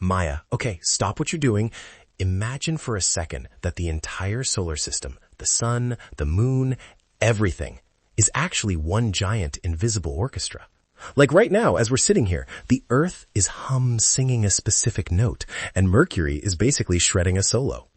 Maya, okay, stop what you're doing. Imagine for a second that the entire solar system, the sun, the moon, everything, is actually one giant invisible orchestra. Like right now, as we're sitting here, the Earth is singing a specific note, and Mercury is basically shredding a solo.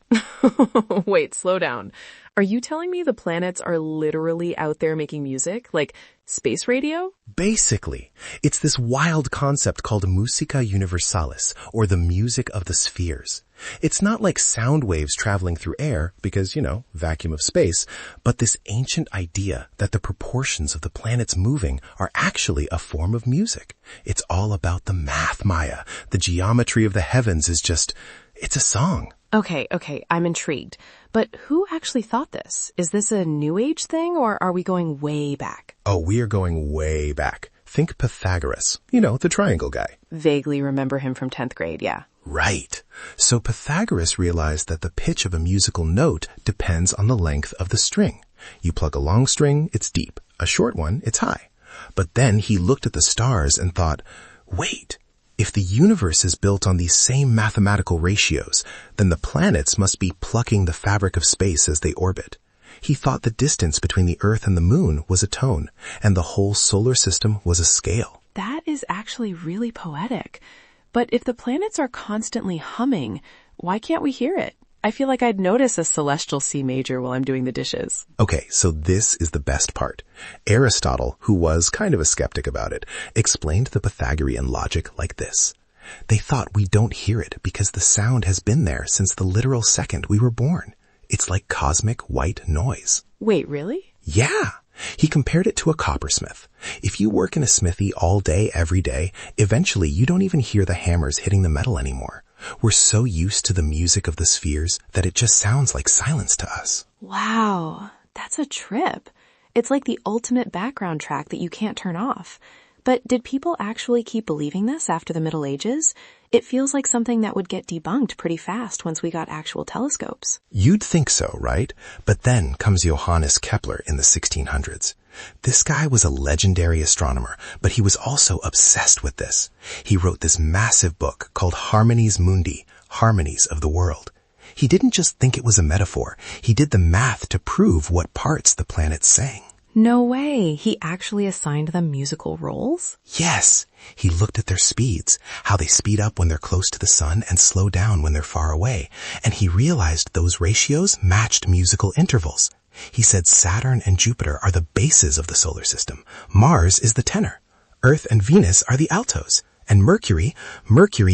Wait, slow down. Are you telling me the planets are literally out there making music? Like space radio? Basically, it's this wild concept called Musica Universalis, or the music of the spheres. It's not like sound waves traveling through air, because, vacuum of space, but this ancient idea that the proportions of the planets moving are actually a form of music. It's all about the math, Maya. The geometry of the heavens is it's a song. Okay, I'm intrigued. But who actually thought this? Is this a New Age thing, or are we going way back? Oh, we are going way back. Think Pythagoras, the triangle guy. Vaguely remember him from 10th grade, yeah. Right. So Pythagoras realized that the pitch of a musical note depends on the length of the string. You plug a long string, it's deep. A short one, it's high. But then he looked at the stars and thought, wait, if the universe is built on these same mathematical ratios, then the planets must be plucking the fabric of space as they orbit. He thought the distance between the Earth and the moon was a tone, and the whole solar system was a scale. That is actually really poetic. But if the planets are constantly humming, why can't we hear it? I feel like I'd notice a celestial C major while I'm doing the dishes. Okay, so this is the best part. Aristotle, who was kind of a skeptic about it, explained the Pythagorean logic like this. They thought we don't hear it because the sound has been there since the literal second we were born. It's like cosmic white noise. Wait, really? Yeah. He compared it to a coppersmith. If you work in a smithy all day, every day, eventually you don't even hear the hammers hitting the metal anymore. We're so used to the music of the spheres that it just sounds like silence to us. Wow, that's a trip. It's like the ultimate background track that you can't turn off. But did people actually keep believing this after the Middle Ages? It feels like something that would get debunked pretty fast once we got actual telescopes. You'd think so, right? But then comes Johannes Kepler in the 1600s. This guy was a legendary astronomer, but he was also obsessed with this. He wrote this massive book called Harmonies Mundi, Harmonies of the World. He didn't just think it was a metaphor. He did the math to prove what parts the planets sang. No way. He actually assigned them musical roles? Yes. He looked at their speeds, how they speed up when they're close to the sun and slow down when they're far away. And he realized those ratios matched musical intervals. He said Saturn and Jupiter are the bases of the solar system. Mars is the tenor. Earth and Venus are the altos. And Mercury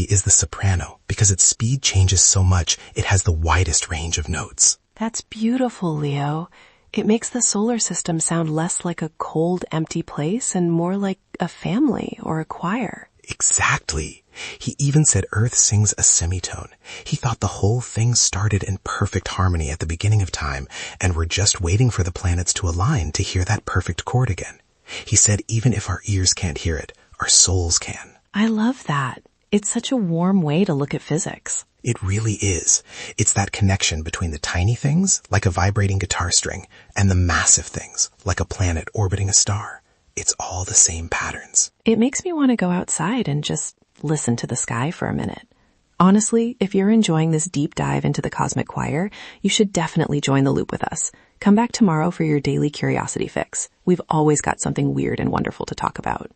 is the soprano because its speed changes so much it has the widest range of notes. That's beautiful, Leo. It makes the solar system sound less like a cold, empty place and more like a family or a choir. Exactly. He even said Earth sings a semitone. He thought the whole thing started in perfect harmony at the beginning of time, and we're just waiting for the planets to align to hear that perfect chord again. He said even if our ears can't hear it, our souls can. I love that. It's such a warm way to look at physics. It really is. It's that connection between the tiny things, like a vibrating guitar string, and the massive things, like a planet orbiting a star. It's all the same patterns. It makes me want to go outside and just listen to the sky for a minute. Honestly, if you're enjoying this deep dive into the cosmic choir, you should definitely join the loop with us. Come back tomorrow for your daily curiosity fix. We've always got something weird and wonderful to talk about.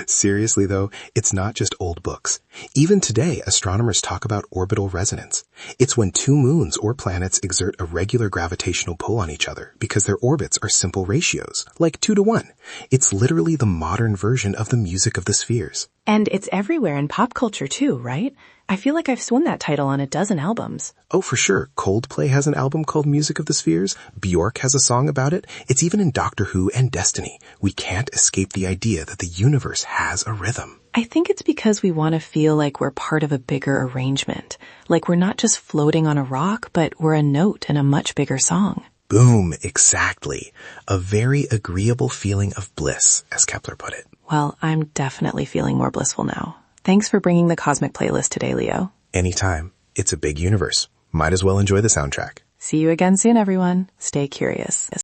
Seriously, though, it's not just old books. Even today, astronomers talk about orbital resonance. It's when two moons or planets exert a regular gravitational pull on each other because their orbits are simple ratios, like 2-to-1. It's literally the modern version of the music of the spheres. And it's everywhere in pop culture too, right? I feel like I've won that title on a dozen albums. Oh, for sure. Coldplay has an album called Music of the Spheres. Bjork has a song about it. It's even in Doctor Who and Destiny. We can't escape the idea that the universe has a rhythm. I think it's because we want to feel like we're part of a bigger arrangement. Like we're not just floating on a rock, but we're a note in a much bigger song. Boom, exactly. A very agreeable feeling of bliss, as Kepler put it. Well, I'm definitely feeling more blissful now. Thanks for bringing the cosmic playlist today, Leo. Anytime. It's a big universe. Might as well enjoy the soundtrack. See you again soon, everyone. Stay curious.